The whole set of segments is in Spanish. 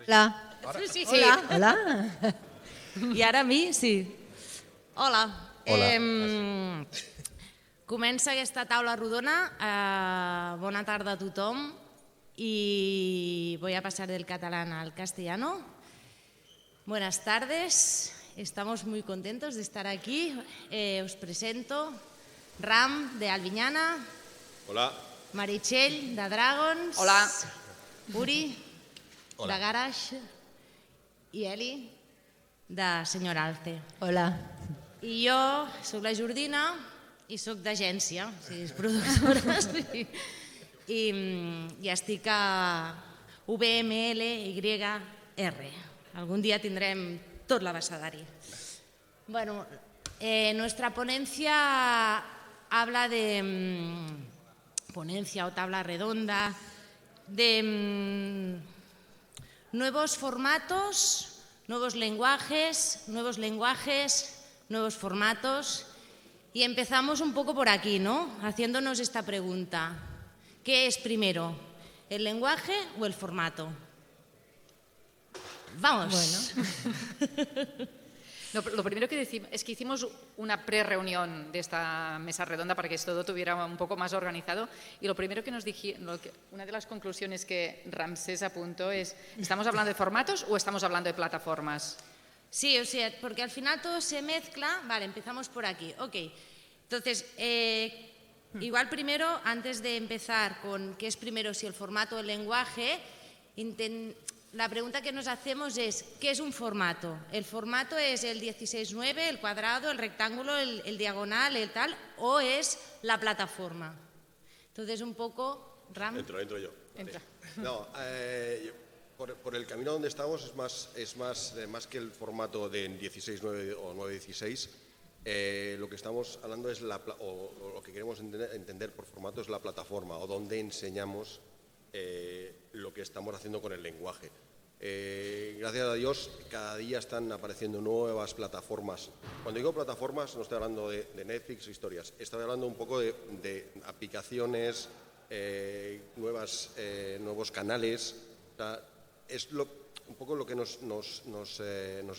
Hola. Sí. Hola. Hola. I ara a mi, sí. Hola. Hola. Comença aquesta taula rodona. Bona tarda a tothom. Y voy a pasar del catalán al castellano. Buenas tardes. Estamos muy contentos de estar aquí. Os presento Ram, de Albiñana. Hola. Meritxell, de Dragons. Hola. Uri, Hola. de Garage. I Eli, de Senyor Alce. Hola. I jo soc la Jordina i soc d'agència, o sigui, és productora. I estic a VMLYR. Algun dia tindrem tot l'abecedari. Bueno, nuestra ponencia habla de ponencia o tabla redonda de nuevos formatos, nuevos lenguajes, nuevos formatos. Y empezamos un poco por aquí, ¿no? Haciéndonos esta pregunta. ¿Qué es primero, el lenguaje o el formato? Vamos. Bueno. Lo primero que decimos es que hicimos una pre-reunión de esta mesa redonda para que todo tuviera un poco más organizado, y lo primero que nos dijeron, una de las conclusiones que Ramsés apuntó es: ¿estamos hablando de formatos o estamos hablando de plataformas? Sí, o sea, porque al final todo se mezcla. Vale, empezamos por aquí. Ok, entonces, igual primero, antes de empezar con qué es primero, si el formato o el lenguaje, la pregunta que nos hacemos es: ¿qué es un formato? ¿El formato es el 16:9, el cuadrado, el rectángulo, el diagonal, el tal, o es la plataforma? Entonces, un poco, Ram. Entro yo. Entra. No, por el camino donde estamos es más que el formato de 16:9 o 9:16. Lo que estamos hablando es o lo que queremos entender por formato es la plataforma, o donde enseñamos lo que estamos haciendo con el lenguaje. Gracias a Dios, cada día están apareciendo nuevas plataformas. Cuando digo plataformas, no estoy hablando de Netflix o historias, estoy hablando un poco de aplicaciones, nuevos canales. O sea, es un poco lo que nos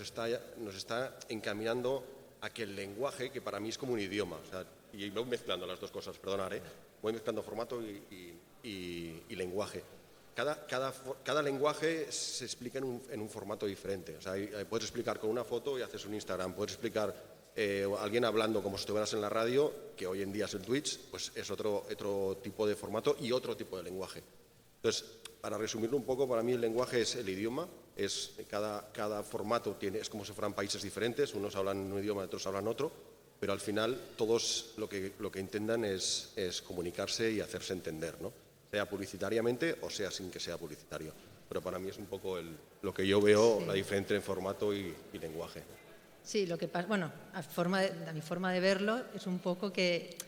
está encaminando a que el lenguaje, que para mí es como un idioma, o sea, y voy mezclando las dos cosas, perdonad, voy mezclando formato y lenguaje. Cada lenguaje se explica en un formato diferente. O sea, puedes explicar con una foto y haces un Instagram, puedes explicar alguien hablando como si estuvieras en la radio, que hoy en día es el Twitch, pues es otro tipo de formato y otro tipo de lenguaje. Entonces, para resumirlo un poco, para mí el lenguaje es el idioma, cada formato es como si fueran países diferentes, unos hablan un idioma, otros hablan otro, pero al final todos lo que intentan es comunicarse y hacerse entender, ¿no? Sea publicitariamente o sea sin que sea publicitario. Pero para mí es un poco lo que yo veo, la diferencia entre formato y lenguaje. Sí, lo que pasa, bueno, a mi forma de verlo es un poco que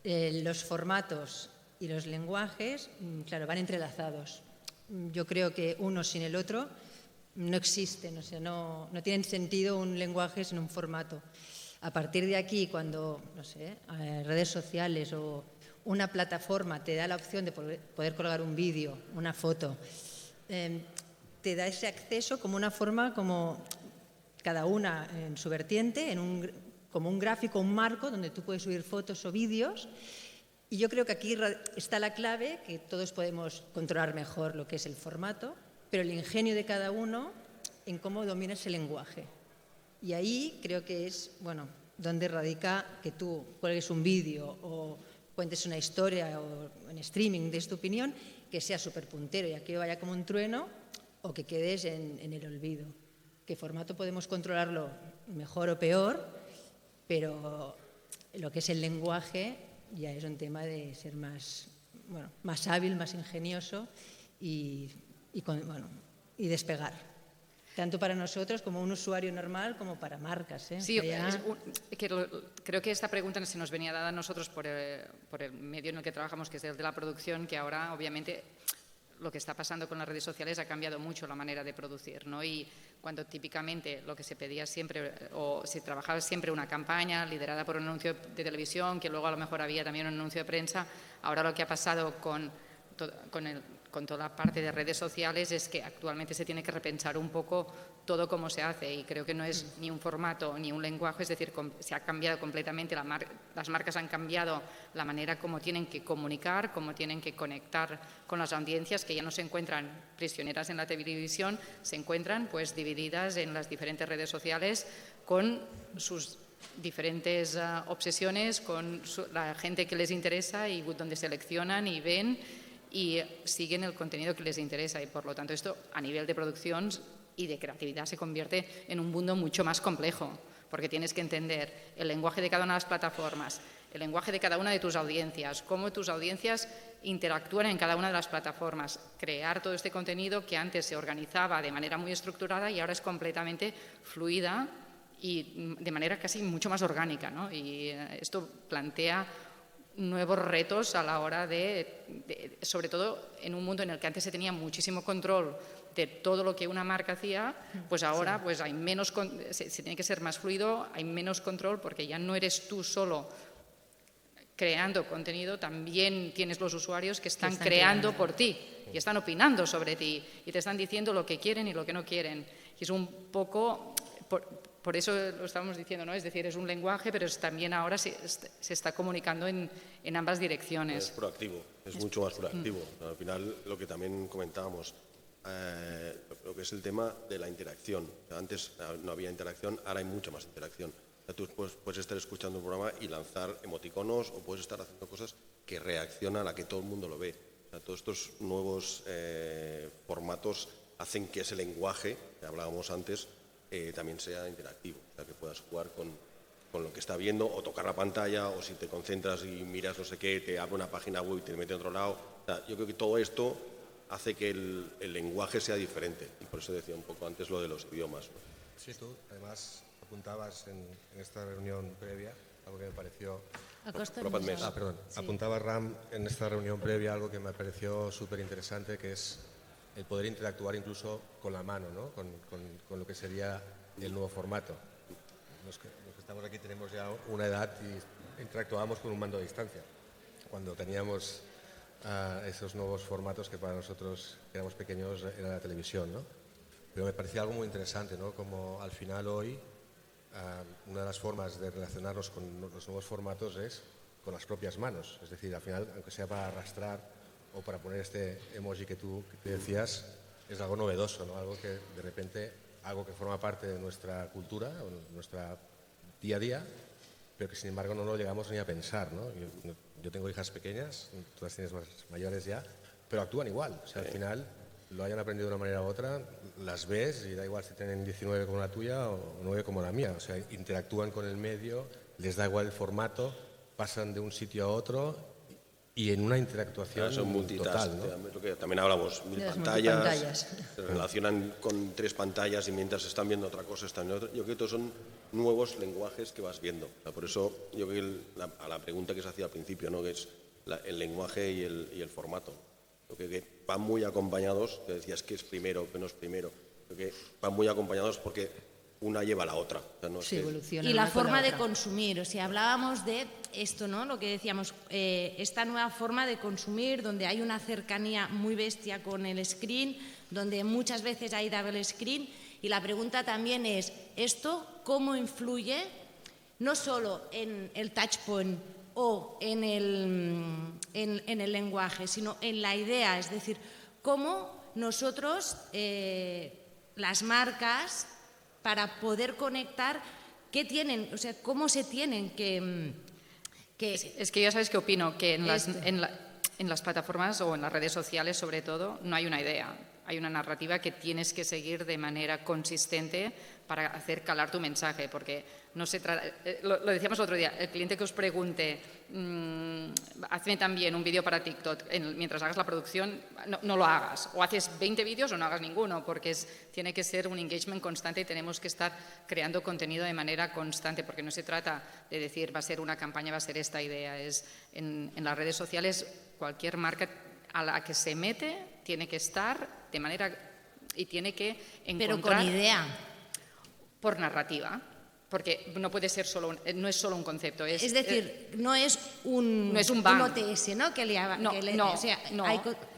los formatos y los lenguajes, claro, van entrelazados. Yo creo que uno sin el otro no existen, o sea, no tienen sentido un lenguaje sin un formato. A partir de aquí, cuando, no sé, redes sociales o una plataforma te da la opción de poder colgar un vídeo, una foto, te da ese acceso como una forma, como cada una en su vertiente, como un gráfico, un marco donde tú puedes subir fotos o vídeos. Y yo creo que aquí está la clave, que todos podemos controlar mejor lo que es el formato, pero el ingenio de cada uno en cómo domina ese lenguaje. Y ahí creo que es, bueno, donde radica que tú cuelgues un vídeo o cuentes una historia o en streaming des tu opinión, que sea súper puntero y aquello vaya como un trueno, o que quedes en el olvido. ¿Qué formato podemos controlarlo mejor o peor? Pero lo que es el lenguaje ya es un tema de ser más hábil, más ingenioso y despegar. Tanto para nosotros como un usuario normal como para marcas. Sí, creo que esta pregunta se nos venía dada a nosotros por el medio en el que trabajamos, que es el de la producción, que ahora obviamente lo que está pasando con las redes sociales ha cambiado mucho la manera de producir, ¿no? Y cuando típicamente lo que se pedía siempre, o se trabajaba siempre una campaña liderada por un anuncio de televisión, que luego a lo mejor había también un anuncio de prensa, ahora lo que ha pasado con con toda la parte de redes sociales es que actualmente se tiene que repensar un poco todo cómo se hace, y creo que no es ni un formato ni un lenguaje, es decir, se ha cambiado completamente, las marcas han cambiado la manera como tienen que comunicar, cómo tienen que conectar con las audiencias, que ya no se encuentran prisioneras en la televisión, se encuentran pues divididas en las diferentes redes sociales con sus diferentes obsesiones, con la gente que les interesa y donde seleccionan y ven y siguen el contenido que les interesa, y por lo tanto esto a nivel de producción y de creatividad se convierte en un mundo mucho más complejo, porque tienes que entender el lenguaje de cada una de las plataformas, el lenguaje de cada una de tus audiencias, cómo tus audiencias interactúan en cada una de las plataformas, crear todo este contenido que antes se organizaba de manera muy estructurada y ahora es completamente fluida y de manera casi mucho más orgánica, ¿no? Y esto plantea nuevos retos a la hora de, sobre todo en un mundo en el que antes se tenía muchísimo control de todo lo que una marca hacía, pues ahora pues hay menos, se tiene que ser más fluido, hay menos control, porque ya no eres tú solo creando contenido, también tienes los usuarios que están creando por ti y están opinando sobre ti y te están diciendo lo que quieren y lo que no quieren. Y es un poco... Por eso lo estábamos diciendo, ¿no? Es decir, es un lenguaje, pero también ahora se está comunicando en ambas direcciones. Es proactivo, es mucho más proactivo. Al final, lo que también comentábamos, lo que es el tema de la interacción. Antes no había interacción, ahora hay mucha más interacción. Tú puedes estar escuchando un programa y lanzar emoticonos, o puedes estar haciendo cosas que reaccionan a que todo el mundo lo ve. Todos estos nuevos formatos hacen que ese lenguaje que hablábamos antes también sea interactivo, o sea, que puedas jugar con lo que está viendo, o tocar la pantalla, o si te concentras y miras no sé qué, te abre una página web y te mete a otro lado. O sea, yo creo que todo esto hace que el lenguaje sea diferente, y por eso decía un poco antes lo de los idiomas, ¿no? Sí, tú además apuntabas en esta reunión previa algo que me pareció... Apuntaba Ram en esta reunión previa algo que me pareció súper interesante, que es el poder interactuar incluso con la mano, ¿no? con lo que sería el nuevo formato. Los que estamos aquí tenemos ya una edad y interactuábamos con un mando a distancia, cuando teníamos esos nuevos formatos que para nosotros, que éramos pequeños, era la televisión, ¿no? Pero me parecía algo muy interesante, ¿no? Como al final hoy una de las formas de relacionarnos con los nuevos formatos es con las propias manos. Es decir, al final, aunque sea para arrastrar o para poner este emoji que tú decías, es algo novedoso, ¿no? Algo que de repente, algo que forma parte de nuestra cultura, o nuestra día a día, pero que sin embargo no lo llegamos ni a pensar, ¿no? Yo tengo hijas pequeñas, tú las tienes más mayores ya, pero actúan igual. O sea, al final lo hayan aprendido de una manera u otra, las ves y da igual si tienen 19 como la tuya o 9 como la mía. O sea, interactúan con el medio, les da igual el formato, pasan de un sitio a otro y en una interactuación total, ¿no? Lo que también hablamos, pantallas, se relacionan con 3 pantallas y mientras están viendo otra cosa están viendo otra. Yo creo que estos son nuevos lenguajes que vas viendo. O sea, por eso yo creo que a la pregunta que se hacía al principio, ¿no? Que es el lenguaje y el formato. Yo creo que van muy acompañados, te decías que es primero, que no es primero. Creo que van muy acompañados porque una lleva a la otra. O sea, no es sí, evoluciona. Y la forma de consumir, o sea, hablábamos de esto, ¿no? Lo que decíamos, esta nueva forma de consumir, donde hay una cercanía muy bestia con el screen, donde muchas veces hay double screen, y la pregunta también es, ¿esto cómo influye no solo en el touchpoint o en el lenguaje, sino en la idea? Es decir, cómo nosotros, las marcas, para poder conectar, ¿qué tienen? O sea, ¿cómo se tienen que...? Es que ya sabes qué opino, que en las plataformas o en las redes sociales, sobre todo, no hay una idea. Hay una narrativa que tienes que seguir de manera consistente para hacer calar tu mensaje, porque no se trata, lo decíamos el otro día, el cliente que os pregunte, hazme también un vídeo para TikTok, mientras hagas la producción, no lo hagas, o haces 20 vídeos o no hagas ninguno, porque tiene que ser un engagement constante y tenemos que estar creando contenido de manera constante, porque no se trata de decir va a ser una campaña, va a ser esta idea, es en las redes sociales cualquier marca a la que se mete tiene que estar de manera y tiene que encontrar... Pero con idea. Por narrativa, porque no puede ser no es solo un concepto. Es decir, no es un bang. OTS, ¿no? Que le, no, o sea, no,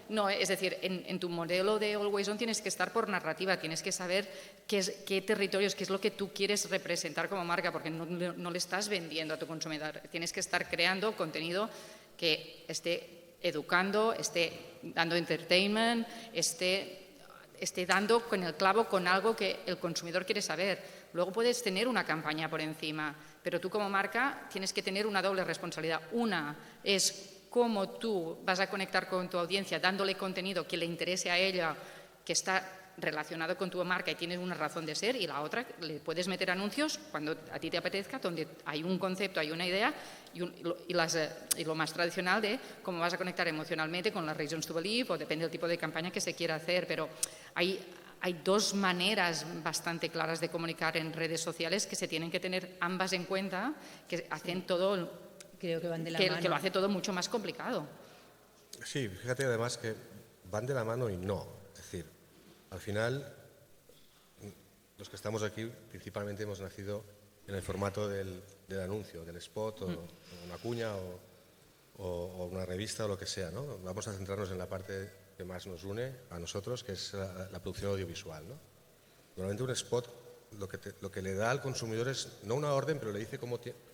No, es decir, en tu modelo de Always On tienes que estar por narrativa, tienes que saber qué territorios, qué es lo que tú quieres representar como marca, porque no le estás vendiendo a tu consumidor. Tienes que estar creando contenido que esté educando, esté dando entertainment, esté dando con el clavo con algo que el consumidor quiere saber. Luego puedes tener una campaña por encima, pero tú como marca tienes que tener una doble responsabilidad. Una es cómo tú vas a conectar con tu audiencia dándole contenido que le interese a ella, que está relacionado con tu marca y tienes una razón de ser, y la otra, le puedes meter anuncios cuando a ti te apetezca, donde hay un concepto, hay una idea y lo más tradicional de cómo vas a conectar emocionalmente con las reasons to believe, o depende del tipo de campaña que se quiera hacer, pero hay dos maneras bastante claras de comunicar en redes sociales que se tienen que tener ambas en cuenta, que hacen todo, Creo que van de la que mano. lo hace todo mucho más complicado. Sí, fíjate además que van de la mano y no. Es decir, al final, los que estamos aquí principalmente hemos nacido en el formato del anuncio, del spot, o una cuña, o una revista, o lo que sea, ¿no? Vamos a centrarnos en la parte que más nos une a nosotros, que es la producción audiovisual, ¿no? Normalmente un spot lo que le da al consumidor es no una orden, pero le dice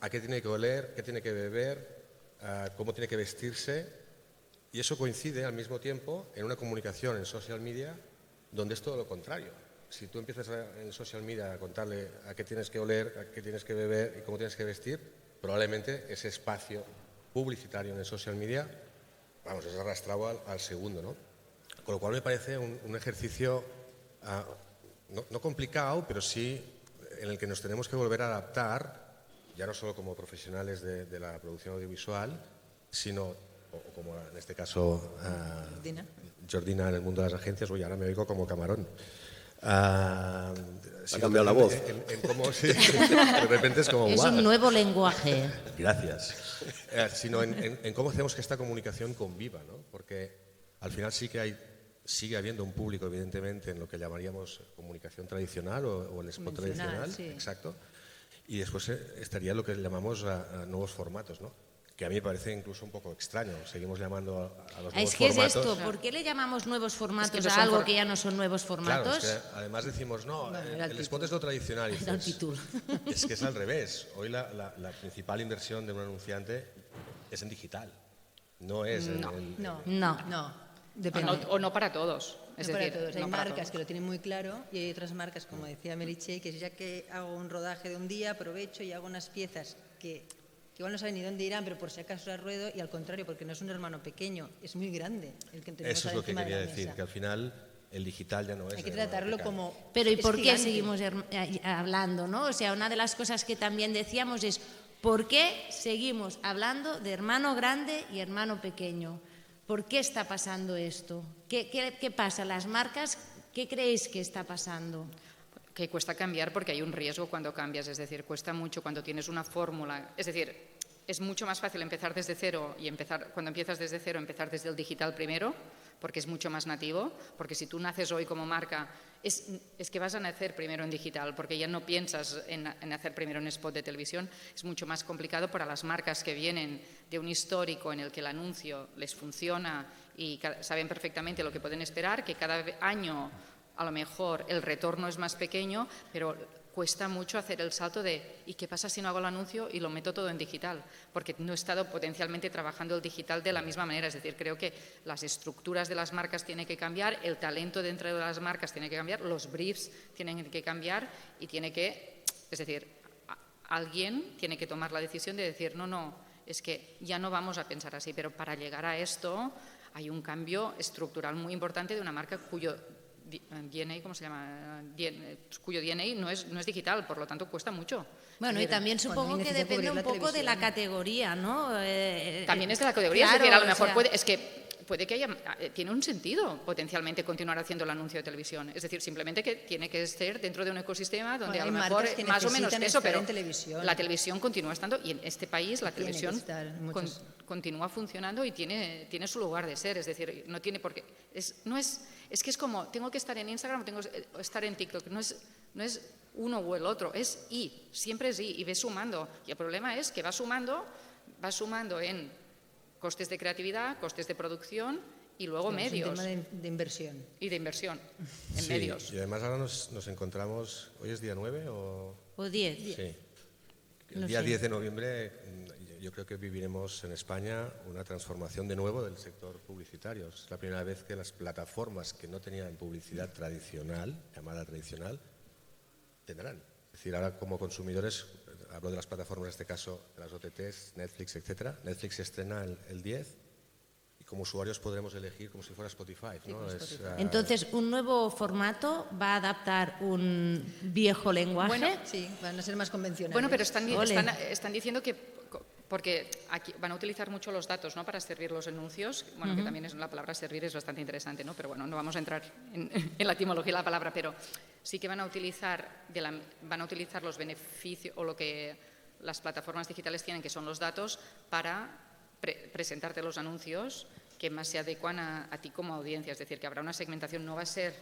a qué tiene que oler, qué tiene que beber, cómo tiene que vestirse, y eso coincide al mismo tiempo en una comunicación en social media donde es todo lo contrario. Si tú empiezas en social media a contarle a qué tienes que oler, a qué tienes que beber y cómo tienes que vestir, probablemente ese espacio publicitario en el social media, vamos, es arrastrado al segundo, ¿no? Con lo cual me parece un ejercicio no complicado, pero sí en el que nos tenemos que volver a adaptar, ya no solo como profesionales de la producción audiovisual, sino, o como en este caso Jordina en el mundo de las agencias, ahora me oigo como Camarón. Ha cambiado la voz. En cómo, sí, de repente es como Es guau. un nuevo lenguaje. Gracias. Sino en cómo hacemos que esta comunicación conviva, ¿no? Porque al final sigue habiendo un público, evidentemente, en lo que llamaríamos comunicación tradicional o el spot tradicional, sí. exacto. Y después estaría lo que llamamos a nuevos formatos, ¿no? Que a mí me parece incluso un poco extraño. Seguimos llamando a los nuevos Es que formatos. es esto, ¿por qué le llamamos nuevos formatos Es que no a son algo que ya no son nuevos formatos? Claro, es que además decimos, no, el spot es lo tradicional. Y Era el dices, título. es que es al revés. Hoy la principal inversión de un anunciante es en digital. No es en el... No. Depende. O no para todos. Es No para decir, todos. Hay no para marcas todos. que lo tienen muy claro y hay otras marcas, como decía Meritxell, que ya que hago un rodaje de un día, aprovecho y hago unas piezas que igual no saben ni dónde irán, pero por si acaso las ruedo, y al contrario, porque no es un hermano pequeño, es muy grande el que tenemos Eso es ahora lo que encima de quería la decir, mesa. que al final el digital ya no es... Hay que el hermano tratarlo pequeño. como... Pero ¿y es por qué gigante. seguimos hablando, no? O sea, una de las cosas que también decíamos es ¿por qué seguimos hablando de hermano grande y hermano pequeño? ¿Por qué está pasando esto? ¿Qué pasa? Las marcas, ¿qué creéis que está pasando? Que cuesta cambiar porque hay un riesgo cuando cambias, es decir, cuesta mucho cuando tienes una fórmula. Es decir, es mucho más fácil empezar desde cero y cuando empiezas desde cero, empezar desde el digital primero, porque es mucho más nativo, porque si tú naces hoy como marca, es que vas a nacer primero en digital, porque ya no piensas en hacer primero un spot de televisión. Es mucho más complicado para las marcas que vienen de un histórico en el que el anuncio les funciona y saben perfectamente lo que pueden esperar, que cada año a lo mejor el retorno es más pequeño, pero cuesta mucho hacer el salto de ¿y qué pasa si no hago el anuncio y lo meto todo en digital? Porque no he estado potencialmente trabajando el digital de la misma manera. Es decir, creo que las estructuras de las marcas tienen que cambiar, el talento dentro de las marcas tiene que cambiar, los briefs tienen que cambiar y es decir, alguien tiene que tomar la decisión de decir no, es que ya no vamos a pensar así, pero para llegar a esto hay un cambio estructural muy importante de una marca cuyo DNA, ¿cómo se llama? Cuyo DNA no es digital, por lo tanto cuesta mucho. Bueno, y también supongo que depende un poco de la categoría, ¿no? También es de la categoría, claro, es decir, a lo mejor o sea, puede que tiene un sentido potencialmente continuar haciendo el anuncio de televisión. Es decir, simplemente que tiene que ser dentro de un ecosistema donde Bueno, a hay lo mejor marcas que más o menos necesitan peso, estar pero en televisión. la televisión continúa estando, y en este país la Tiene que televisión estar en muchos- continúa funcionando y tiene su lugar de ser. Es decir, no tiene por qué... Es que es como, tengo que estar en Instagram o tengo que estar en TikTok. No es uno o el otro, es siempre es y ves sumando. Y el problema es que va sumando en costes de creatividad, costes de producción y luego Sí, medios. Es un tema de inversión. Y de inversión en Sí, medios. y además ahora nos encontramos, ¿hoy es día 9 o...? O 10. Sí. El No día sé. 10 de noviembre yo creo que viviremos en España una transformación de nuevo del sector publicitario. Es la primera vez que las plataformas que no tenían publicidad tradicional, llamada tradicional, tendrán. Es decir, ahora como consumidores, hablo de las plataformas, en este caso de las OTTs, Netflix, etcétera. Netflix se estrena el 10 y como usuarios podremos elegir como si fuera Spotify, ¿no? Entonces, un nuevo formato va a adaptar un viejo lenguaje. Bueno, Sí, van a ser más convencionales. Bueno, pero están Ole. diciendo que, porque aquí van a utilizar mucho los datos, ¿no?, para servir los anuncios, bueno, que también es la palabra servir es bastante interesante, ¿no?, pero bueno, no vamos a entrar en la etimología de la palabra, pero sí que van a utilizar los beneficios o lo que las plataformas digitales tienen, que son los datos, para presentarte los anuncios que más se adecuan a ti como audiencia, es decir, que habrá una segmentación, no va a ser,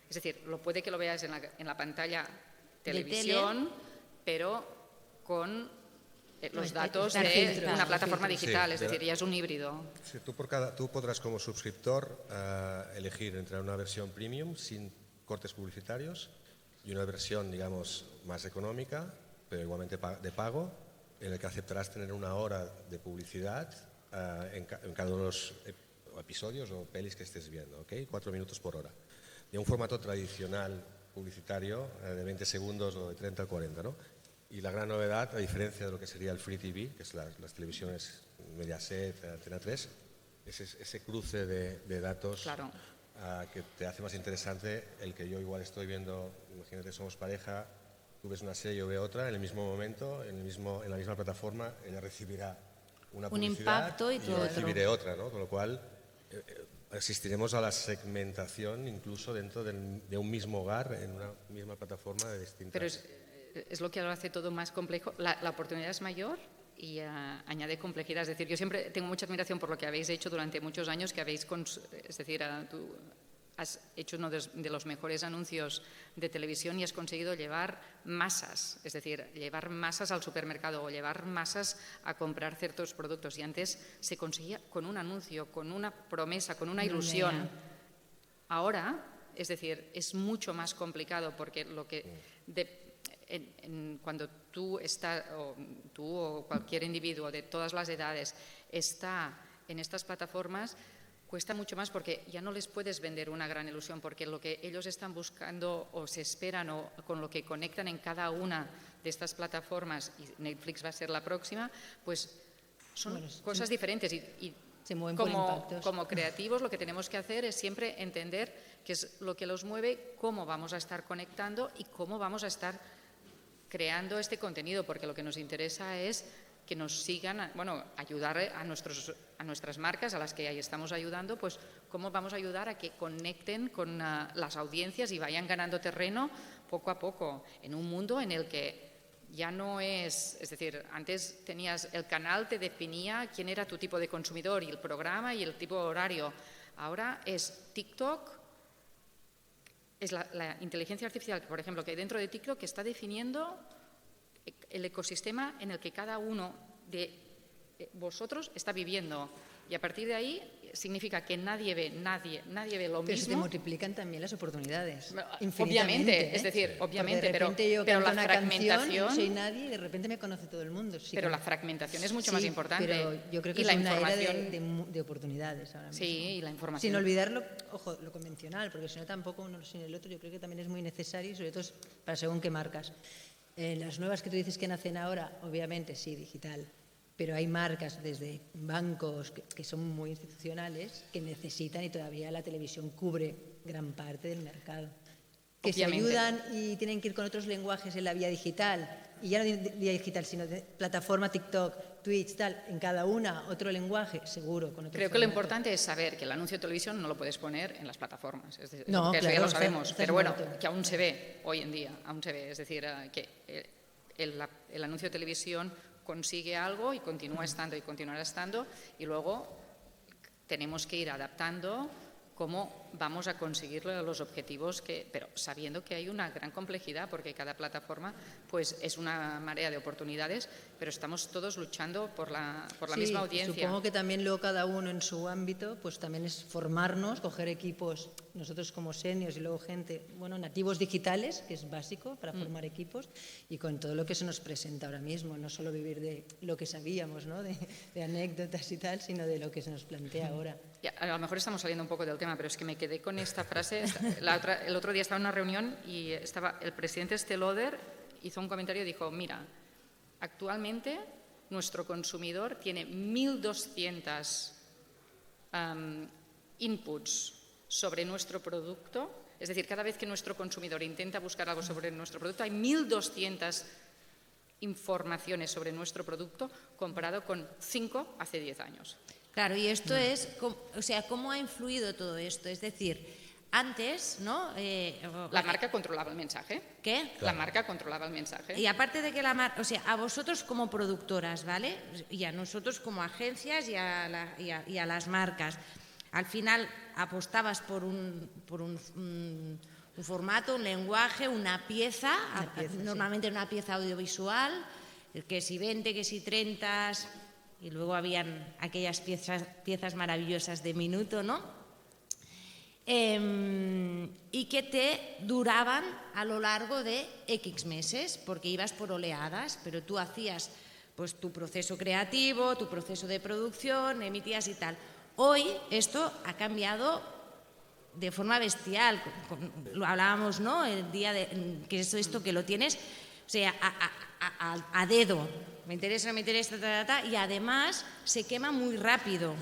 es decir, lo puede que lo veas en la pantalla televisión, pero con los datos está de filtrado, una plataforma filtrado. digital, Sí, es decir, ya es un híbrido. Sí, tú podrás como suscriptor elegir entre una versión premium sin cortes publicitarios y una versión, digamos, más económica, pero igualmente de pago, en el que aceptarás tener una hora de publicidad en cada uno de los episodios o pelis que estés viendo, ¿ok? 4 minutos por hora. De un formato tradicional publicitario de 20 segundos o de 30 o 40, ¿no? Y la gran novedad, a diferencia de lo que sería el Free TV, que es las televisiones Mediaset, Antena 3, es ese cruce de datos Claro. que te hace más interesante el que yo igual estoy viendo, imagínate, somos pareja, tú ves una serie, yo veo otra, en el mismo momento, en la misma plataforma, ella recibirá una Un publicidad impacto y tú yo otro. recibiré otra, ¿no? Con lo cual asistiremos a la segmentación incluso dentro de un mismo hogar, en una misma plataforma de distintas... Pero es lo que lo hace todo más complejo. La oportunidad es mayor y añade complejidad. Es decir, yo siempre tengo mucha admiración por lo que habéis hecho durante muchos años, que es decir, tú has hecho uno de los mejores anuncios de televisión y has conseguido llevar masas, es decir, llevar masas al supermercado o llevar masas a comprar ciertos productos. Y antes se conseguía con un anuncio, con una promesa, con una ilusión. Ahora, es decir, es mucho más complicado porque lo que... cuando tú o cualquier individuo de todas las edades está en estas plataformas, cuesta mucho más porque ya no les puedes vender una gran ilusión, porque lo que ellos están buscando o se esperan o con lo que conectan en cada una de estas plataformas, y Netflix va a ser la próxima, pues son cosas diferentes y se mueven por impactos. Como creativos lo que tenemos que hacer es siempre entender qué es lo que los mueve, cómo vamos a estar conectando y cómo vamos a estar creando este contenido, porque lo que nos interesa es que nos sigan, ayudar a nuestras marcas, a las que ahí estamos ayudando, pues cómo vamos a ayudar a que conecten con las audiencias y vayan ganando terreno poco a poco, en un mundo en el que ya no es decir, antes tenías el canal, te definía quién era tu tipo de consumidor y el programa y el tipo de horario. Ahora es TikTok, es la inteligencia artificial, por ejemplo, que hay dentro de TikTok que está definiendo el ecosistema en el que cada uno de vosotros está viviendo. Y a partir de ahí significa que nadie ve lo Pero se te mismo. multiplican también las oportunidades. Obviamente, es decir, obviamente, Porque de repente yo pero canto la una fragmentación... canción, no soy nadie y de repente me conoce todo el mundo. Sí, pero la fragmentación es mucho sí, más importante. Pero yo creo que y es la una era información... de oportunidades ahora mismo. Sí, y la información. Sin olvidar lo convencional, porque si no tampoco uno sin el otro, yo creo que también es muy necesario, sobre todo para según qué marcas. Las nuevas que tú dices que nacen ahora, obviamente sí, digital, pero hay marcas desde bancos que son muy institucionales que necesitan y todavía la televisión cubre gran parte del mercado. Que Obviamente. se ayudan y tienen que ir con otros lenguajes en la vía digital, y ya no de vía digital, sino de plataforma TikTok, Twitch, tal, en cada una otro lenguaje, seguro. Con otro Creo que lo formato. importante es saber que el anuncio de televisión no lo puedes poner en las plataformas. Es decir, No, que eso claro, ya lo está- sabemos. está Pero bueno, muerto. que aún se ve hoy en día, aún se ve. Es decir, que el anuncio de televisión consigue algo y continúa estando y continuará estando, y luego tenemos que ir adaptando cómo vamos a conseguir los objetivos, pero sabiendo que hay una gran complejidad, porque cada plataforma pues, es una marea de oportunidades, pero estamos todos luchando por la misma audiencia. Supongo que también luego cada uno en su ámbito, pues también es formarnos, coger equipos, nosotros como seniors y luego gente, bueno, nativos digitales, que es básico para formar equipos, y con todo lo que se nos presenta ahora mismo, no solo vivir de lo que sabíamos, ¿no? de anécdotas y tal, sino de lo que se nos plantea ahora. A lo mejor estamos saliendo un poco del tema, pero es que me quedé con esta frase. El otro día estaba en una reunión y el presidente Steloder hizo un comentario y dijo, mira, actualmente nuestro consumidor tiene 1.200 inputs sobre nuestro producto. Es decir, cada vez que nuestro consumidor intenta buscar algo sobre nuestro producto, hay 1.200 informaciones sobre nuestro producto comparado con 5 hace 10 años. Claro, y esto es, o sea, ¿cómo ha influido todo esto? Es decir, antes, ¿no? La marca controlaba el mensaje. ¿Qué? La marca controlaba el mensaje. Y aparte de que la marca, o sea, a vosotros como productoras, ¿vale? Y a nosotros como agencias y a las marcas, al final apostabas por un formato, un lenguaje, una pieza normalmente una pieza audiovisual, que si 20, que si 30... Y luego habían aquellas piezas maravillosas de minuto, ¿no? Y que te duraban a lo largo de X meses, porque ibas por oleadas, pero tú hacías pues, tu proceso creativo, tu proceso de producción, emitías y tal. Hoy esto ha cambiado de forma bestial. Lo hablábamos, ¿no? El día que es esto que lo tienes, o sea, a dedo. Me interesa, y además se quema muy rápido.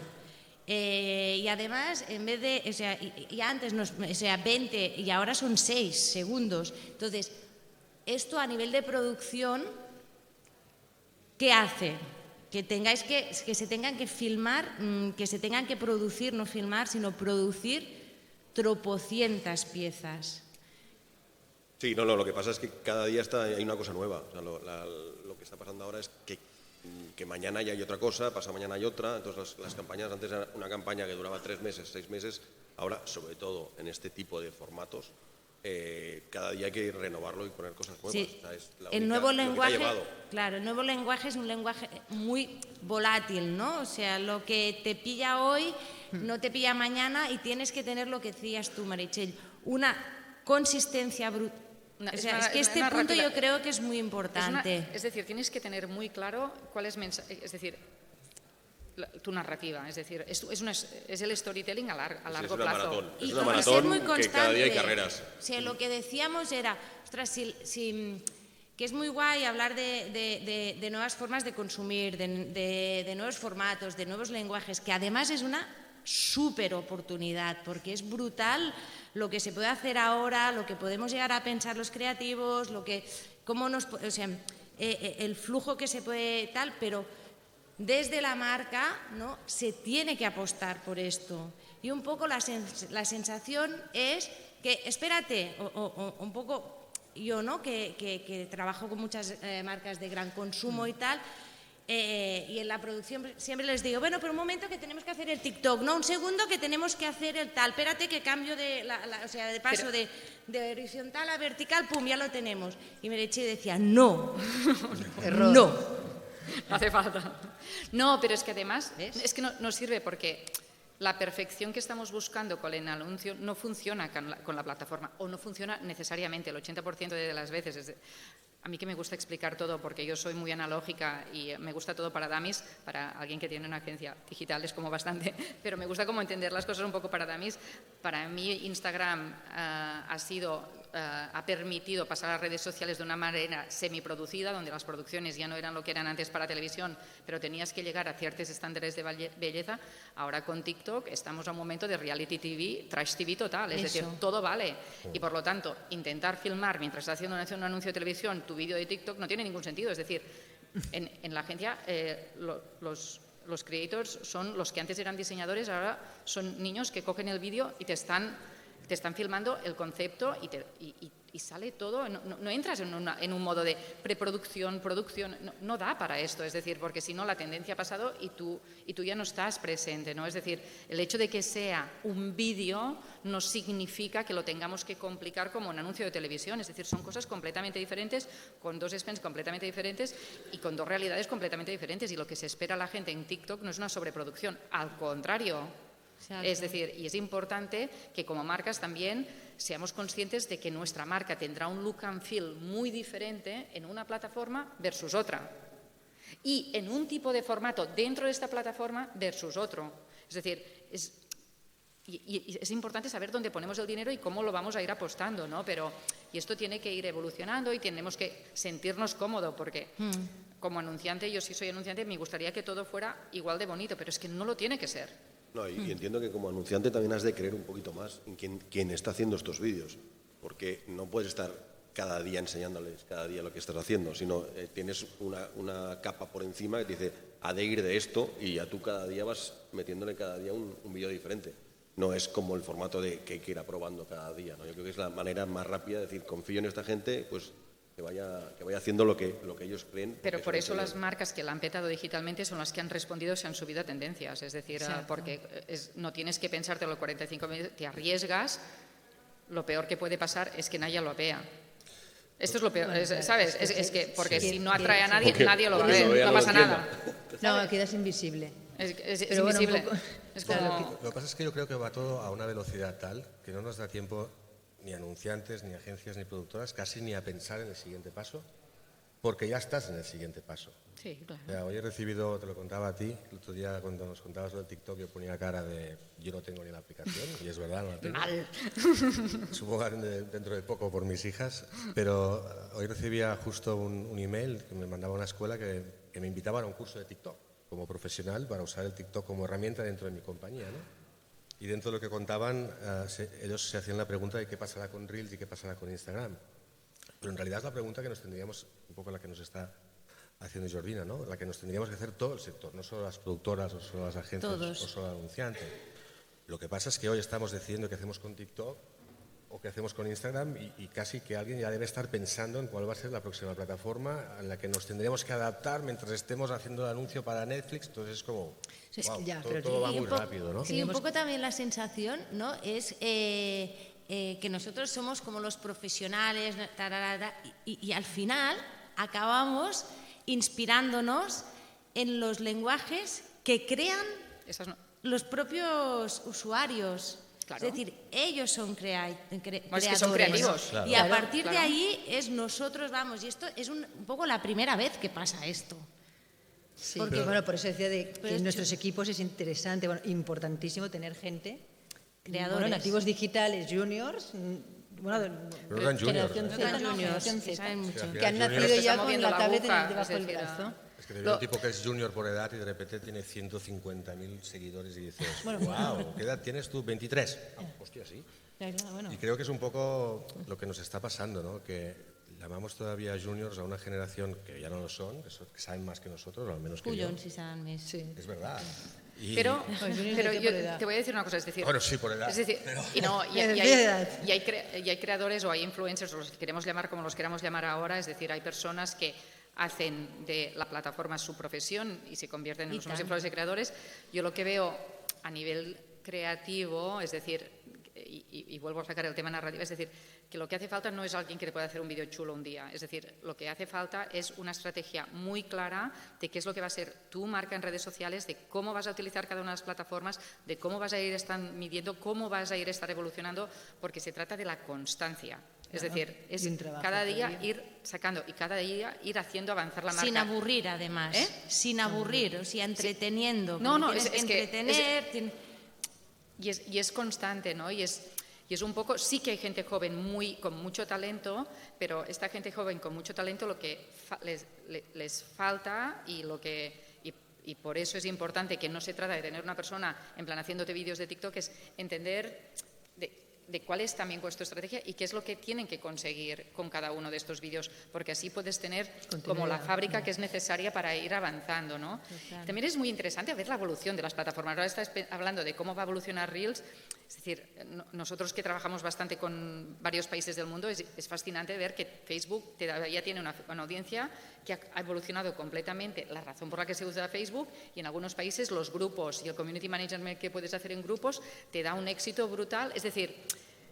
Y además, en vez de, o sea, y antes, 20 y ahora son 6 segundos. Entonces, esto a nivel de producción, ¿qué hace? Que se tengan que filmar, que se tengan que producir, no filmar, sino producir tropocientas piezas. Sí, no, lo que pasa es que cada día hay una cosa nueva. O sea, lo que está pasando ahora es que mañana ya hay otra cosa, pasado mañana hay otra. Entonces las campañas, antes era una campaña que duraba 3 meses, 6 meses, ahora sobre todo en este tipo de formatos, cada día hay que renovarlo y poner cosas nuevas. Sí. O sea, es El nuevo lenguaje, claro, el nuevo lenguaje es un lenguaje muy volátil, ¿no? O sea, lo que te pilla hoy no te pilla mañana y tienes que tener lo que decías tú, Meritxell, una consistencia brutal. Es que este punto yo creo que es muy importante. Es decir, tienes que tener muy claro cuál es tu narrativa. Es decir, es el storytelling a largo plazo. Maratón. Es Y una maratón ser muy que constante. cada día hay carreras. O sea, lo que decíamos era, ostras, que es muy guay hablar de nuevas formas de consumir, de nuevos formatos, de nuevos lenguajes, que además es una súper oportunidad, porque es brutal lo que se puede hacer ahora, lo que podemos llegar a pensar los creativos, el flujo que se puede tal, pero desde la marca, ¿no? Se tiene que apostar por esto. Y un poco la sensación es que, espérate, o un poco yo, ¿no? que trabajo con muchas marcas de gran consumo y tal, y en la producción siempre les digo, bueno, pero un momento que tenemos que hacer el TikTok, no, un segundo que tenemos que hacer el tal, espérate que cambio de paso de horizontal a vertical, pum, ya lo tenemos. Y me eché y decía, no, Error. no. No hace falta. No, pero es que además, es que no sirve porque la perfección que estamos buscando con el anuncio no funciona con la plataforma, o no funciona necesariamente el 80% de las veces. A mí que me gusta explicar todo porque yo soy muy analógica y me gusta todo para dummies, para alguien que tiene una agencia digital es como bastante, pero me gusta como entender las cosas un poco para dummies. Para mí Instagram ha permitido pasar a las redes sociales de una manera semiproducida, donde las producciones ya no eran lo que eran antes para televisión, pero tenías que llegar a ciertos estándares de belleza. Ahora con TikTok estamos a un momento de reality TV, trash TV total, es decir, todo vale. Y por lo tanto, intentar filmar mientras estás haciendo un anuncio de televisión tu vídeo de TikTok no tiene ningún sentido. Es decir, en la agencia los creators son los que antes eran diseñadores, ahora son niños que cogen el vídeo y te te están filmando el concepto y sale todo, no entras en un modo de preproducción, producción, no da para esto, es decir, porque si no la tendencia ha pasado y tú ya no estás presente, ¿no? Es decir, el hecho de que sea un vídeo no significa que lo tengamos que complicar como un anuncio de televisión, es decir, son cosas completamente diferentes, con dos spends completamente diferentes y con dos realidades completamente diferentes, y lo que se espera a la gente en TikTok no es una sobreproducción, al contrario. Exacto. Es decir, y es importante que como marcas también seamos conscientes de que nuestra marca tendrá un look and feel muy diferente en una plataforma versus otra. Y en un tipo de formato dentro de esta plataforma versus otro. Es decir, y es importante saber dónde ponemos el dinero y cómo lo vamos a ir apostando, ¿no? Y esto tiene que ir evolucionando y tenemos que sentirnos cómodos, porque como anunciante, yo sí soy anunciante, me gustaría que todo fuera igual de bonito, pero es que no lo tiene que ser. No, y entiendo que como anunciante también has de creer un poquito más en quién está haciendo estos vídeos, porque no puedes estar cada día enseñándoles cada día lo que estás haciendo, sino tienes una capa por encima que te dice, ha de ir de esto, y ya tú cada día vas metiéndole cada día un vídeo diferente. No es como el formato de que hay que ir aprobando cada día, ¿no? Yo creo que es la manera más rápida de decir, confío en esta gente, pues que vaya haciendo lo que ellos creen. Pero por eso las marcas que la han petado digitalmente son las que han respondido, se han subido a tendencias. Es decir, porque no tienes que pensártelo 45 minutos, te arriesgas, lo peor que puede pasar es que nadie lo vea. Esto es lo peor, ¿sabes? Es que porque si no atrae a nadie, nadie lo va a ver, no pasa nada. No, quedas invisible. Es Pero bueno, invisible. es como... Lo que pasa es que yo creo que va todo a una velocidad tal que no nos da tiempo ni anunciantes, ni agencias, ni productoras, casi ni a pensar en el siguiente paso, porque ya estás en el siguiente paso. Sí, claro. O sea, hoy he recibido, te lo contaba a ti, el otro día cuando nos contabas lo del TikTok, yo ponía cara de yo no tengo ni la aplicación, y es verdad, no la tengo. Mal. Supongo que dentro de poco por mis hijas, pero hoy recibía justo un email que me mandaba una escuela que me invitaba a un curso de TikTok como profesional para usar el TikTok como herramienta dentro de mi compañía, ¿no? Y dentro de lo que contaban, ellos se hacían la pregunta de qué pasará con Reels y qué pasará con Instagram. Pero en realidad es la pregunta que nos tendríamos, un poco la que nos está haciendo Jordina, ¿no? La que nos tendríamos que hacer todo el sector, no solo las productoras o solo las agencias o solo el anunciante. Lo que pasa es que hoy estamos decidiendo qué hacemos con TikTok o qué hacemos con Instagram y casi que alguien ya debe estar pensando en cuál va a ser la próxima plataforma en la que nos tendremos que adaptar mientras estemos haciendo el anuncio para Netflix. Entonces es como, Es wow, que ya, todo, pero todo va Y muy rápido, ¿no? Sí, un poco también la sensación, ¿no? Es que nosotros somos como los profesionales, y al final acabamos inspirándonos en los lenguajes que crean Esas no. los propios usuarios. Claro. Es decir, ellos son creadores. Es que son creativos. Claro. Y a Claro, partir de claro. ahí es nosotros, vamos, y esto es un poco la primera vez que pasa esto. Sí, Porque- bueno, por eso decía que Pero en nuestros equipos es interesante, bueno, importantísimo tener gente, Creadores. bueno, nativos digitales, juniors, bueno, Pero no eran juniors, generación ¿eh? Z, No, generación que Z, saben mucho. Sí, al que han final nacido juniors está ya con moviendo la la tablet aguja, debajo del es decir, brazo. Es que te veo un tipo que es junior por edad y de repente tiene 150.000 seguidores y dices, Bueno, wow, ¿qué edad tienes tú? 23. Ah, hostia, sí. Bueno, Y creo que es un poco lo que nos está pasando, ¿no? Que llamamos todavía juniors a una generación que ya no lo son, que saben más que nosotros, o al menos que yo. Collons, si saben més. sí. Es verdad. Y- Pero juniors yo hay que por edad. te voy a decir una cosa, es decir, Bueno, sí, por edad. es decir, pero- y no, y ¿De hay, edad? y hay creadores o hay influencers, o los que queremos llamar como los queramos llamar ahora, es decir, hay personas que hacen de la plataforma su profesión y se convierten en Y los nuevos tant. influencers y creadores. Yo lo que veo a nivel creativo, es decir, y vuelvo a sacar el tema narrativo, es decir, que lo que hace falta no es alguien que te pueda hacer un vídeo chulo un día, es decir, lo que hace falta es una estrategia muy clara de qué es lo que va a ser tu marca en redes sociales, de cómo vas a utilizar cada una de las plataformas, de cómo vas a ir midiendo, cómo vas a ir estar evolucionando, porque se trata de la constancia. Es Claro, decir, es y un trabajo cada día previo. ir sacando y cada día ir haciendo avanzar la marca. Sin aburrir, además. ¿Eh? Sin aburrir, o sea, entreteniendo. No, no, porque tienes es que que- entretener. Y es constante, ¿no? Y es un poco, sí que hay gente joven con mucho talento, pero esta gente joven con mucho talento lo que les falta y por eso es importante que no se trata de tener una persona en plan haciéndote vídeos de TikTok, es entender cuál es también vuestra estrategia y qué es lo que tienen que conseguir con cada uno de estos vídeos, porque así puedes tener como la fábrica que es necesaria para ir avanzando, ¿no? Total. También es muy interesante ver la evolución de las plataformas. Ahora estás hablando de cómo va a evolucionar Reels. Es decir, nosotros que trabajamos bastante con varios países del mundo, es fascinante ver que Facebook todavía tiene una audiencia que ha evolucionado completamente, la razón por la que se usa Facebook, y en algunos países los grupos y el community management que puedes hacer en grupos te da un éxito brutal. Es decir,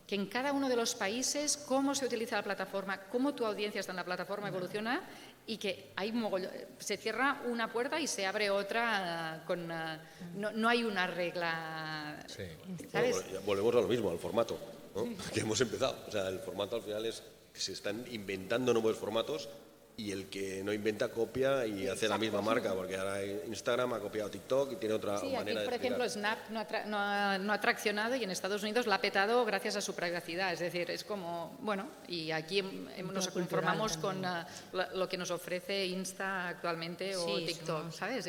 que en cada uno de los países cómo se utiliza la plataforma, cómo tu audiencia está en la plataforma evoluciona y que hay se cierra una puerta y se abre otra no hay una regla, Sí. ¿sabes? Bueno, ya volvemos a lo mismo, al formato, ¿no? Que hemos empezado. O sea, el formato al final es que se están inventando nuevos formatos y el que no inventa copia y hace la misma marca, porque ahora Instagram ha copiado TikTok y tiene otra Sí, aquí, manera de por ejemplo, explicar. Snap no ha traccionado y en Estados Unidos la ha petado gracias a su privacidad. Es decir, es como, bueno, y aquí nos conformamos con lo que nos ofrece Insta actualmente o Sí, TikTok, ¿sabes?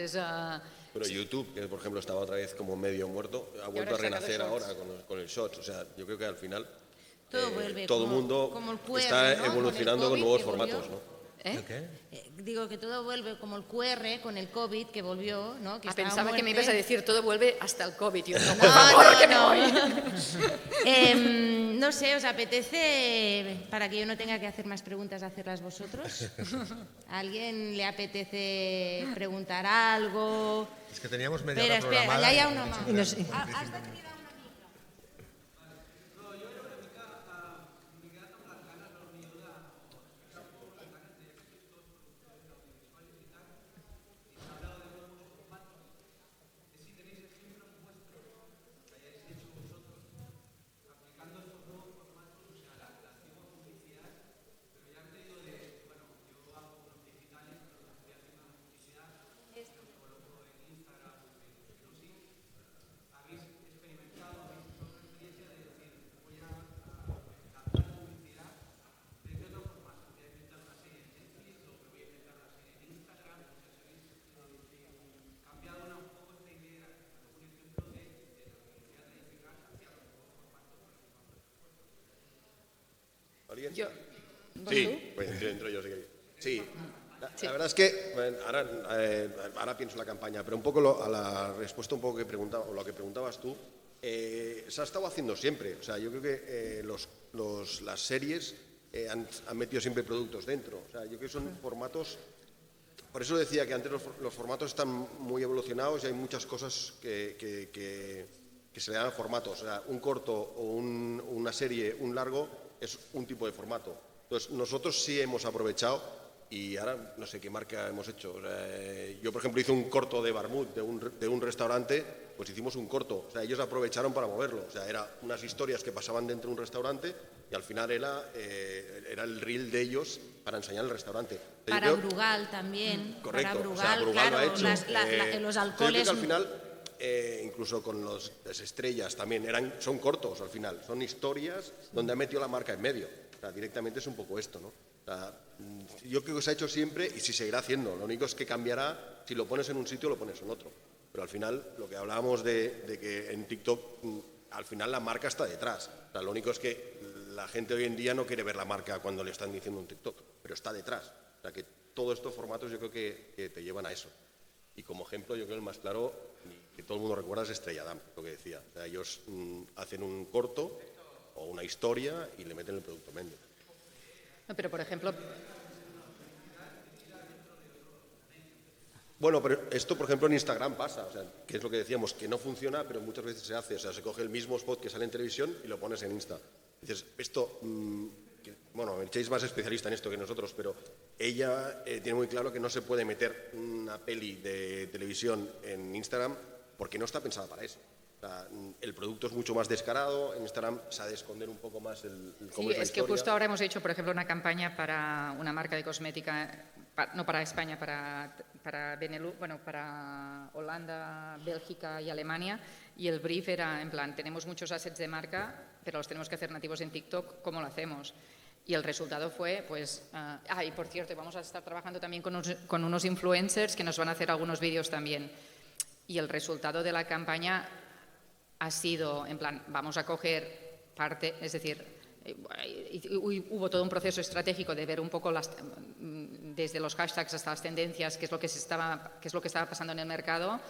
Pero YouTube, que por ejemplo estaba otra vez como medio muerto, ha vuelto a ahora saca renacer los ahora shorts. con el Shorts. O sea, yo creo que al final Todo vuelve, todo el como- mundo como el QR, está ¿no? evolucionando Con con el nuevos COVID que formatos, volvió. ¿no? ¿El qué? Digo que todo vuelve como el QR con el COVID que volvió, ¿no? Que estaba Pensaba que me muerte. ibas a decir todo vuelve hasta el COVID. Yo, no, por No, favor, que me no, voy. no. No sé, ¿os apetece, para que yo no tenga que hacer más preguntas, hacerlas vosotros? ¿A alguien le apetece preguntar algo? Es que teníamos media Espera, hora espera, programada. allá hay y una hemos más. dicho No que sé. eran Has de 45 cridar minutos. una mica. ¿Alguien? Yo, Sí, pues entro yo, sí que... Sí. Sí. La verdad es que bueno, ahora pienso en la campaña, pero un poco a la respuesta un poco que preguntaba, o lo que preguntabas tú, se ha estado haciendo siempre. O sea, yo creo que las series han metido siempre productos dentro. O sea, yo creo que son formatos... Por eso decía que antes los formatos están muy evolucionados y hay muchas cosas que se le dan formatos. O sea, un corto o una serie, un largo, es un tipo de formato. Entonces, nosotros sí hemos aprovechado y ahora no sé qué marca hemos hecho. O sea, yo, por ejemplo, hice un corto de Barmut, de un restaurante, pues hicimos un corto. O sea, ellos aprovecharon para moverlo. O sea, eran unas historias que pasaban dentro de un restaurante y al final era el reel de ellos para enseñar el restaurante. Para Brugal también. Correcto, Para o Brugal, sea, Brugal claro, lo ha hecho. los Yo creo alcoholes. que al final, incluso con las estrellas también, son cortos al final, son historias donde ha metido la marca en medio. O sea, directamente es un poco esto, ¿no? O sea, yo creo que se ha hecho siempre y sí seguirá haciendo. Lo único es que cambiará si lo pones en un sitio o lo pones en otro. Pero al final, lo que hablábamos de que en TikTok, al final la marca está detrás. O sea, lo único es que la gente hoy en día no quiere ver la marca cuando le están diciendo un TikTok, pero está detrás. O sea, que todos estos formatos yo creo que te llevan a eso. Y como ejemplo, yo creo que el más claro, que todo el mundo recuerda, es Estrella Damm, lo que decía. O sea, ellos hacen un corto o una historia y le meten el producto en medio. No, pero, por ejemplo, Bueno, pero esto, por ejemplo, en Instagram pasa, o sea, que es lo que decíamos, que no funciona, pero muchas veces se hace. O sea, se coge el mismo spot que sale en televisión y lo pones en Insta. Dices, esto, bueno, Merche es más especialista en esto que nosotros, pero ella tiene muy claro que no se puede meter una peli de televisión en Instagram porque no está pensada para eso. O sea, el producto es mucho más descarado, en Instagram se ha de esconder un poco más cómo sí, es la es que historia. justo ahora hemos hecho, por ejemplo, una campaña para una marca de cosmética, no para España, para Benelux, bueno, para Holanda, Bélgica y Alemania, y el brief era en plan, tenemos muchos assets de marca, pero los tenemos que hacer nativos en TikTok, ¿cómo lo hacemos? Y el resultado fue, pues... y por cierto, vamos a estar trabajando también con unos influencers que nos van a hacer algunos vídeos también. Y el resultado de la campaña ha sido, en plan, vamos a coger parte, es decir, hubo todo un proceso estratégico de ver un poco desde los hashtags hasta las tendencias, qué es lo que estaba pasando en el mercado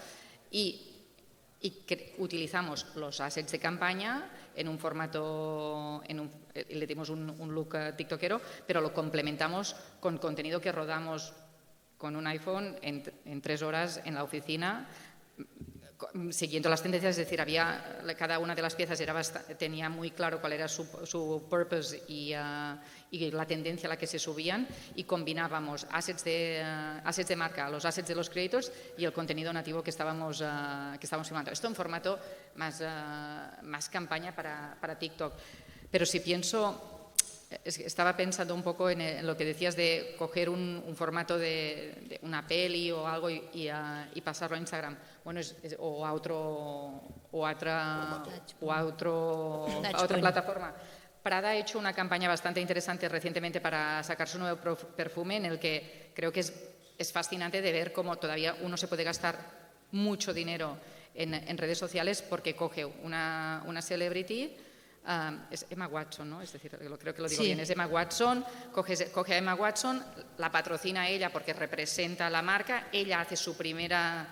y utilizamos los assets de campaña en un formato, le dimos un look tiktokero, pero lo complementamos con contenido que rodamos con un iPhone en 3 horas en la oficina, siguiendo las tendencias, es decir, cada una de las piezas tenía muy claro cuál era su purpose y la tendencia a la que se subían, y combinábamos assets de marca, los assets de los creators y el contenido nativo que estábamos filmando. Esto en formato más campaña para TikTok. Pero si estaba pensando un poco en lo que decías de coger un formato de una peli o algo y pasarlo a Instagram, bueno, o a otra plataforma. Prada ha hecho una campaña bastante interesante recientemente para sacar su nuevo perfume, en el que creo que es fascinante de ver cómo todavía uno se puede gastar mucho dinero en redes sociales, porque coge una celebrity. Es Emma Watson, ¿no? Es decir, creo que lo digo bien, es Emma Watson, coge a Emma Watson, la patrocina ella porque representa la marca, ella hace su primera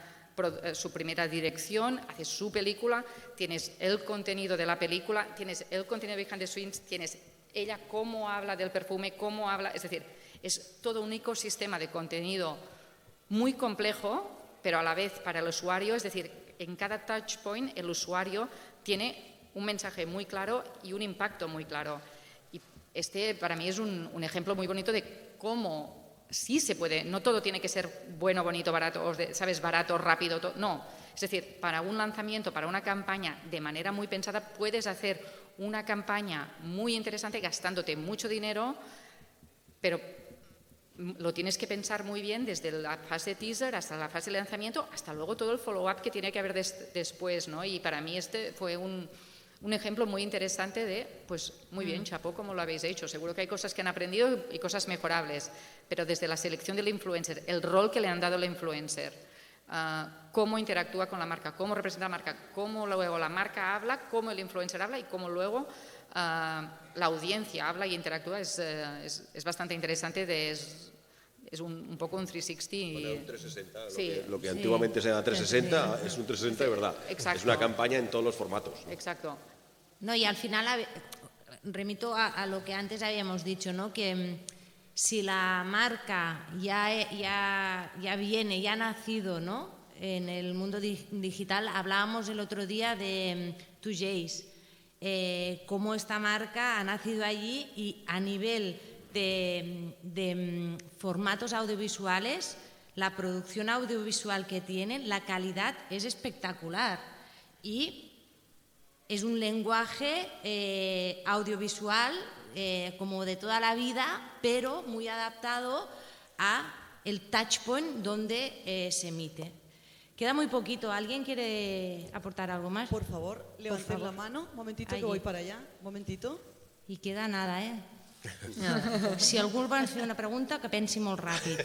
dirección, hace su película, tienes el contenido de la película, tienes el contenido de behind the scenes, tienes ella cómo habla del perfume, cómo habla, es decir, es todo un ecosistema de contenido muy complejo, pero a la vez para el usuario, es decir, en cada touch point el usuario tiene un mensaje muy claro y un impacto muy claro. Y para mí es un ejemplo muy bonito de cómo sí se puede, no todo tiene que ser bueno, bonito, barato, ¿sabes? Barato, rápido, no. Es decir, para un lanzamiento, para una campaña de manera muy pensada, puedes hacer una campaña muy interesante gastándote mucho dinero, pero lo tienes que pensar muy bien desde la fase de teaser hasta la fase de lanzamiento, hasta luego todo el follow-up que tiene que haber después, ¿no? Y para mí fue un ejemplo muy interesante de, pues muy bien, chapó, como lo habéis hecho. Seguro que hay cosas que han aprendido y cosas mejorables, pero desde la selección del influencer, el rol que le han dado al influencer, cómo interactúa con la marca, cómo representa la marca, cómo luego la marca habla, cómo el influencer habla y cómo luego la audiencia habla y interactúa, es bastante interesante. Es un poco un 360. Bueno, un 360, Sí, lo que antiguamente se llama 360 es un 360 de verdad. Exacto. Es una campaña en todos los formatos. Exacto. No, y al final remito a lo que antes habíamos dicho, ¿no? Que si la marca ya viene, ya ha nacido, ¿no? En el mundo digital, hablábamos el otro día de Two Jays, cómo esta marca ha nacido allí y a nivel de formatos audiovisuales, la producción audiovisual que tienen, la calidad es espectacular y es un lenguaje audiovisual como de toda la vida, pero muy adaptado a el touchpoint donde se emite. Queda muy poquito. ¿Alguien quiere aportar algo más? Por favor, levanten la mano. Un momentito, Allí. que voy para allá. Un momentito. I queda nada, ¿eh? No. Si algú vol fer una pregunta, que pensi molt ràpid.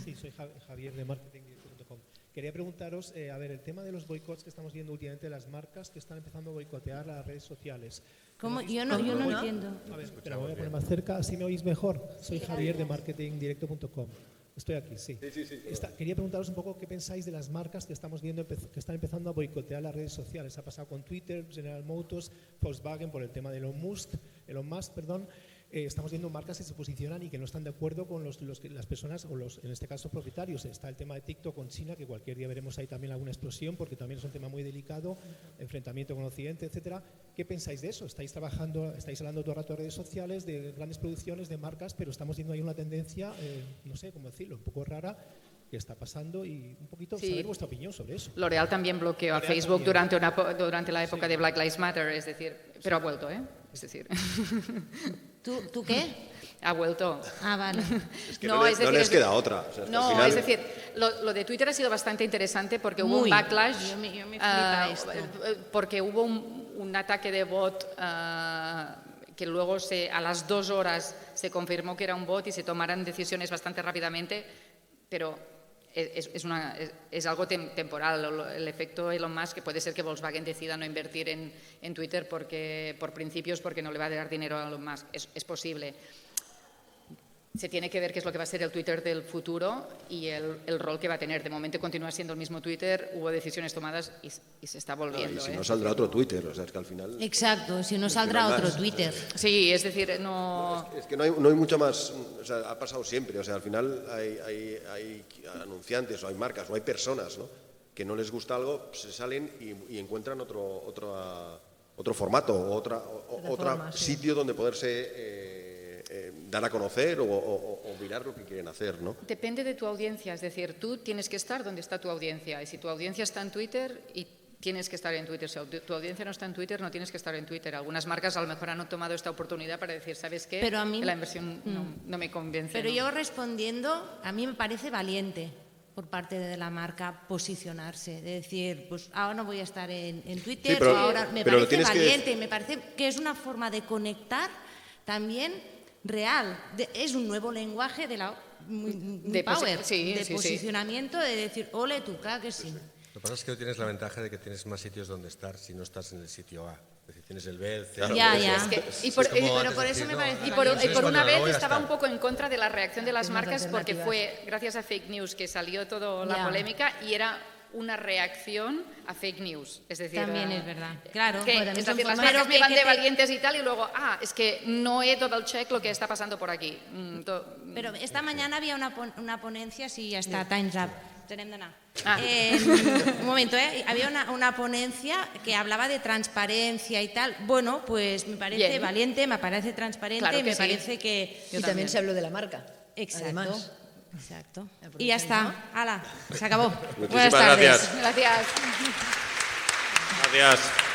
Sí, soy Javier de marketingdirecto.com. Quería preguntaros, a ver, el tema de los boicots que estamos viendo últimamente de las marcas que están empezando a boicotear las redes sociales. ¿Cómo? Yo no entiendo. A ver, espera, voy a poner más cerca, así me oís mejor. Soy Javier de marketingdirecto.com. Estoy aquí, sí. Quería preguntaros un poco qué pensáis de las marcas que estamos viendo que están empezando a boicotear las redes sociales. Ha pasado con Twitter, General Motors, Volkswagen por el tema de Elon Musk, estamos viendo marcas que se posicionan y que no están de acuerdo con las personas o en este caso propietarios. Está el tema de TikTok con China, que cualquier día veremos ahí también alguna explosión, porque también es un tema muy delicado, enfrentamiento con Occidente, etcétera. ¿Qué pensáis de eso? Estáis hablando todo el rato de redes sociales, de grandes producciones, de marcas, pero estamos viendo ahí una tendencia, no sé cómo decirlo, un poco rara, que está pasando, y un poquito saber vuestra opinión sobre eso. L'Oreal también bloqueó a Facebook durante la época de Black Lives Matter, es decir, pero ha vuelto, ¿eh? Es decir, ¿Tú qué? ha vuelto. Ah, vale. Es que no les queda otra. O sea, No, al final, es decir, lo de Twitter ha sido bastante interesante porque hubo un backlash, Yo me flipa esto. porque hubo un ataque de bot que luego a las 2 horas se confirmó que era un bot y se tomaron decisiones bastante rápidamente, pero es algo temporal. El efecto Elon Musk, que puede ser que Volkswagen decida no invertir en Twitter por principios, porque no le va a dar dinero a Elon Musk. Es posible. Se tiene que ver qué es lo que va a ser el Twitter del futuro y el rol que va a tener. De momento continúa siendo el mismo Twitter, hubo decisiones tomadas y se está volviendo. Y si no saldrá otro Twitter, o sea, es que al final... Exacto, si no saldrá otro Twitter. Sí, es decir, no... Es que no hay mucho más, o sea, ha pasado siempre, o sea, al final hay anunciantes o hay marcas o hay personas, ¿no?, que no les gusta algo, se salen y encuentran otro formato o otro sitio donde poderse dar a conocer o mirar lo que quieren hacer, ¿no? Depende de tu audiencia, es decir, tú tienes que estar donde está tu audiencia, y si tu audiencia está en Twitter, y tienes que estar en Twitter. Si tu audiencia no está en Twitter, no tienes que estar en Twitter. Algunas marcas a lo mejor han tomado esta oportunidad para decir, ¿sabes qué? Pero a mí, la inversión no me convence. Pero ¿no? yo respondiendo, a mí me parece valiente por parte de la marca posicionarse, de decir, pues ahora no voy a estar en Twitter, Sí, pero- ahora me pero lo parece tienes que valiente y me parece que es una forma de conectar también real. Es un nuevo lenguaje de la De power, sí, de sí, sí. posicionamiento, de decir, ole tú, claro que sí. Lo que pasa es que hoy tienes la ventaja de que tienes más sitios donde estar si no estás en el sitio A. Es decir, tienes el B, el C. Claro, Ya, eso ya. es. Y pero por eso me parece Y valiente. por una cuando vez no voy a estaba estar. un poco en contra de la reacción de las Hay más marcas, porque alternativas. fue gracias a fake news que salió toda la Ya. polémica y era una reacción a fake news. Es decir, También es verdad, claro. que, Bueno, es también decir, las son marcas formas- me van que de te- valientes y tal, y luego, es que no he dado el check lo que está pasando por aquí. Pero esta mañana había una ponencia, sí, ya está, Time's Up. Tenem d'anar. Ah. Un momento, había una ponencia que hablaba de transparencia y tal. Bueno, pues me parece Bien. valiente, me parece transparente, Claro que me sí. parece que... Y también se habló de la marca. Exacto. Además. Exacto. Aprovechando. Y ya está. ¡Hala! Se acabó. Muchísimas Buenas tardes. gracias. Gracias. Gracias.